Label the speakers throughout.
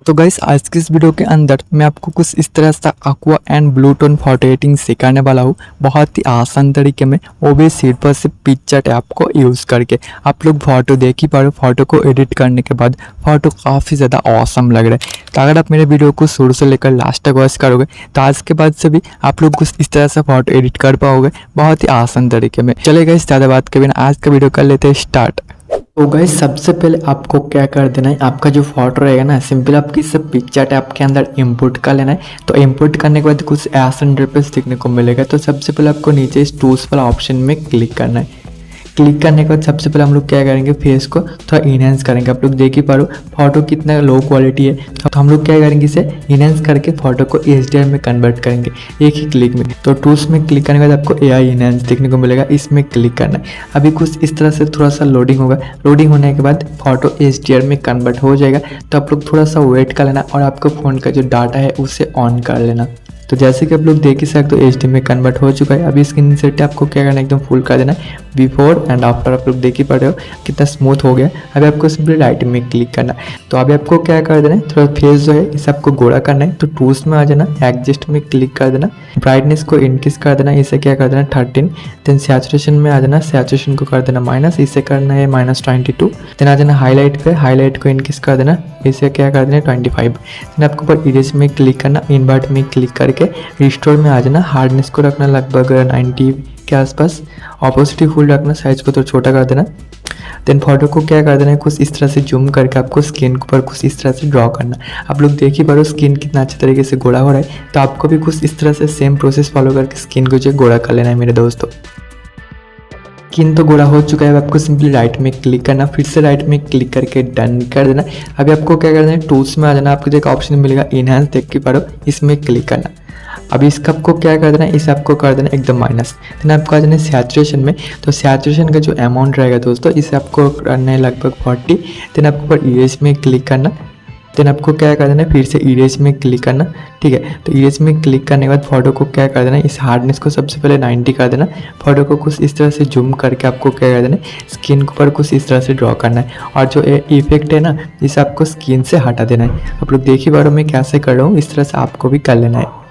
Speaker 1: तो गाइस आज की इस वीडियो के अंदर मैं आपको कुछ इस तरह से aqua and blue tone photo editing सिखाने वाला हूँ बहुत ही आसान तरीके में, वो भी सिर्फ और सिर्फ पिक्चर ऐप को यूज़ करके। आप लोग फोटो देख ही पा रहे हो, फोटो को एडिट करने के बाद फोटो काफ़ी ज़्यादा ऑसम लग रहा है। तो अगर आप मेरे वीडियो को शुरू से लेकर लास्ट तक वॉच करोगे तो आज के बाद से भी आप लोग कुछ इस तरह से फोटो एडिट कर पाओगे बहुत ही आसान तरीके में। चलेगा इस ज़्यादा बात के बिना आज का वीडियो कर लेते हैं स्टार्ट। तो गाइस सबसे पहले आपको क्या कर देना है, आपका जो फोटो रहेगा ना सिंपल आपकी सब पिक्चर ऐप के अंदर इंपोर्ट कर लेना है। तो इंपोर्ट करने के बाद कुछ ऐसा इंटरफेस दिखने को मिलेगा। तो सबसे पहले आपको नीचे इस टूल्स वाला ऑप्शन में क्लिक करना है। क्लिक करने के बाद सबसे पहले हम लोग क्या करेंगे, फेस को थोड़ा इनहेंस करेंगे। आप लोग देख ही पा रहे हो फोटो कितना लो क्वालिटी है। तो हम लोग क्या करेंगे, इसे इनहेंस करके फोटो को HDR में कन्वर्ट करेंगे एक ही क्लिक में। तो टूल्स में क्लिक करने के बाद आपको AI इनहेंस देखने को मिलेगा, इसमें क्लिक करना है। अभी कुछ इस तरह से थोड़ा सा लोडिंग होगा। लोडिंग होने के बाद फोटो HDR में कन्वर्ट हो जाएगा। तो आप लोग थोड़ा सा वेट कर लेना और आपको फ़ोन का जो डाटा है उसे ऑन कर लेना। तो जैसे कि आप लोग देख ही सकते हो HD में कन्वर्ट हो चुका है। अभी स्क्रीन सेट आपको क्या करना है, एकदम फुल कर देना है। बिफोर एंड आफ्टर आप लोग देख ही पा रहे हो कितना स्मूथ हो गया। अभी आपको सिंपली लाइटिंग में क्लिक करना है। तो अभी आपको क्या कर देना है, थोड़ा फेस जो है इसे आपको गोरा करना है। तो टूल्स में आ जाना, एडजस्ट में क्लिक कर देना, ब्राइटनेस को इंक्रीज कर देना, इसे क्या कर देना 13। देन सैचुरेशन में आ जाना, सैचुरेशन को कर देना माइनस, इसे करना है -22। देन आ जाना हाईलाइट पे, हाईलाइट को इंक्रीज कर देना, इसे क्या कर देना 25। देन आपको ऊपर इरेज में क्लिक करना, इन्वर्ट में क्लिक करके रिस्टोर में आ जाना, हार्डनेस को रखना लगभग 90 के आसपास, ऑपोसिटी फुल रखना, साइज को तो छोटा कर देना। देन फोटो को क्या कर देना है, कुछ इस तरह से जूम करके आपको स्किन पर कुछ इस तरह से ड्रॉ करना। आप लोग देख ही पा रहे हो स्किन कितना अच्छे तरीके से गोरा हो रहा है। तो आपको भी कुछ इस तरह से सेम प्रोसेस फॉलो करके स्किन को जो गोरा कर लेना है मेरे दोस्तों। स्किन तो गोरा हो चुका है। आपको सिंपली राइट में क्लिक करना, फिर से राइट में क्लिक करके डन कर देना। अभी आपको क्या करना है, टूल्स में आ जाना, आपको जो एक ऑप्शन मिलेगा इनहेंस देख के पा रहे हो, इसमें क्लिक करना। अभी इसका आपको क्या कर देना है, इसे आपको कर देना एकदम माइनस। देन आपको आ जाना सैचुरेशन में। तो सैचुरेशन का जो अमाउंट रहेगा दोस्तों, इसे आपको करना है लगभग 40। देन आपको ऊपर इरेज में क्लिक करना। देन आपको क्या कर देना है, फिर से इरेज में क्लिक करना। ठीक है, तो इरेज में क्लिक करने के बाद फोटो को क्या कर देना है, इस हार्डनेस को सबसे पहले 90 कर देना। फोटो को कुछ इस तरह से जूम करके आपको क्या कर देना है, स्किन के ऊपर कुछ इस तरह से ड्रॉ करना है। और जो इफेक्ट है ना, इसे आपको स्किन से हटा देना है। आप लोग देख ही पा रहे हो मैं कैसे कर रहा हूँ, इस तरह से आपको भी कर लेना है।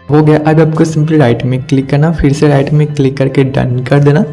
Speaker 1: हो गया। अब आपको सिंपली राइट में क्लिक करना, फिर से राइट में क्लिक करके डन कर देना।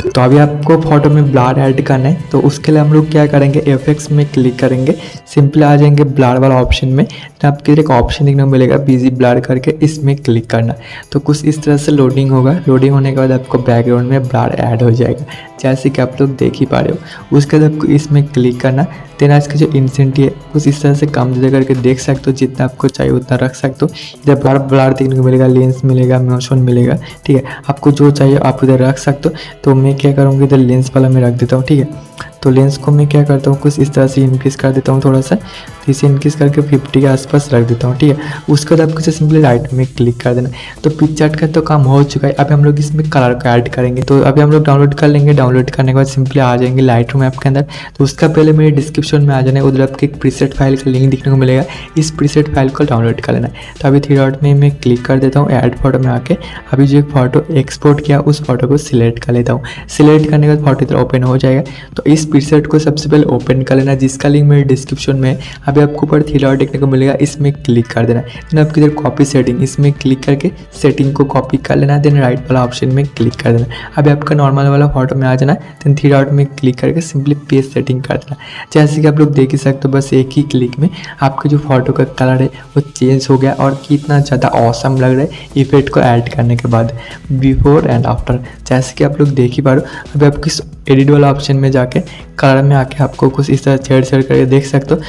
Speaker 1: तो अभी आपको फोटो में ब्लर ऐड करना है। तो उसके लिए हम लोग क्या करेंगे, इफेक्ट्स में क्लिक करेंगे, सिंपली आ जाएंगे ब्लर वाला ऑप्शन में। तो आपके एक ऑप्शन देखने को मिलेगा बिजी ब्लर करके, इसमें क्लिक करना। तो कुछ इस तरह से लोडिंग होगा। लोडिंग होने के बाद आपको बैकग्राउंड में ब्लर ऐड हो जाएगा, जैसे कि आप लोग देख ही पा रहे हो। उसके बाद आपको इसमें क्लिक करना। देन आज की जो इंसेंटी है कुछ इस तरह से कम ज़्यादा करके देख सकते हो, जितना आपको चाहिए उतना रख सकते हो। इधर ब्लर देखने को मिलेगा, लेंस मिलेगा, मोशन मिलेगा। ठीक है, आपको जो चाहिए आप इधर रख सकते हो। तो मैं क्या करूँगी, इधर लेंस वाला मैं रख देता हूँ। ठीक है, तो लेंस को मैं क्या करता हूँ, कुछ इस तरह से इंक्रीज़ कर देता हूँ थोड़ा सा। तो इसे इंक्रीज़ करके 50 के आसपास रख देता हूँ। ठीक है, उसके बाद आपको सिंपली राइट में क्लिक कर देना। तो पिक्चर का तो काम हो चुका है। अभी हम लोग इसमें कलर को ऐड करेंगे। तो अभी हम लोग डाउनलोड कर लेंगे। डाउनलोड करने के बाद सिंपली आ जाएंगे लाइटरूम ऐप के अंदर। तो उसका पहले मेरे डिस्क्रिप्शन में आ जाना है, उधर आपको एक प्रीसेट फाइल का लिंक दिखने को मिलेगा, इस प्रीसेट फाइल को डाउनलोड कर लेना है। तो अभी 3 डॉट में मैं क्लिक कर देता हूँ, ऐड फोटो में आके अभी जो एक फोटो एक्सपोर्ट किया उस फोटो को सिलेक्ट कर लेता हूँ। सिलेक्ट करने के बाद फोटो इधर ओपन हो जाएगा। तो इस प्रीसेट को सबसे पहले ओपन कर लेना, जिसका लिंक मेरे डिस्क्रिप्शन में है। अभी आपको ऊपर 3 डॉट देखने को मिलेगा, इसमें क्लिक कर देना। देन आपकी इधर कॉपी सेटिंग, इसमें क्लिक करके सेटिंग को कॉपी कर लेना। देन राइट वाला ऑप्शन में क्लिक कर देना। अभी आपका नॉर्मल वाला फोटो में आ जाना। देन 3 डॉट में क्लिक करके सिंपली पेज सेटिंग कर देना। जैसे कि आप लोग देख ही सकते हो, बस एक ही क्लिक में आपके जो फोटो का कलर है वो चेंज हो गया और कितना ज़्यादा ऑसम लग रहा है इफेक्ट को ऐड करने के बाद, बिफोर एंड आफ्टर। जैसे कि आप लोग देख ही पा रहे हो। अभी आपको इस एडिट वाला ऑप्शन में जाके कलर में आके आपको कुछ इस तरह छेड़ करके देख सकते हो,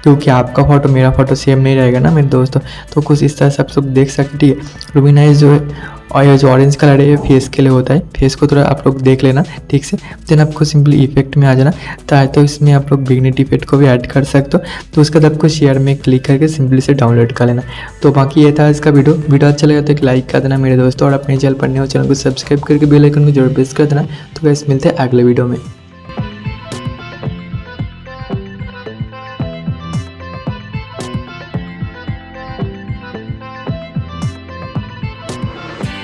Speaker 1: क्योंकि आपका फोटो मेरा फोटो सेम नहीं रहेगा ना मेरे दोस्तों। तो कुछ इस तरह से आप सब देख सकते। ठीक है, लुमिनाइज जो है और ये जो ऑरेंज कलर है ये फेस के लिए होता है। फेस को थोड़ा आप लोग देख लेना ठीक से। देन आपको सिंपली इफेक्ट में आ जाना, तो इसमें आप लोग बिगनेट इफेक्ट को भी ऐड कर सकते हो। तो उसके बाद आपको शेयर में क्लिक करके सिंपली से डाउनलोड कर लेना। तो बाकी ये था इसका वीडियो अच्छा लगा तो एक लाइक कर देना मेरे दोस्तों, और अपने चैनल पर नए हो चैनल को सब्सक्राइब करके बेल आइकन को जरूर प्रेस कर देना। तो गाइस मिलते हैं अगले वीडियो में।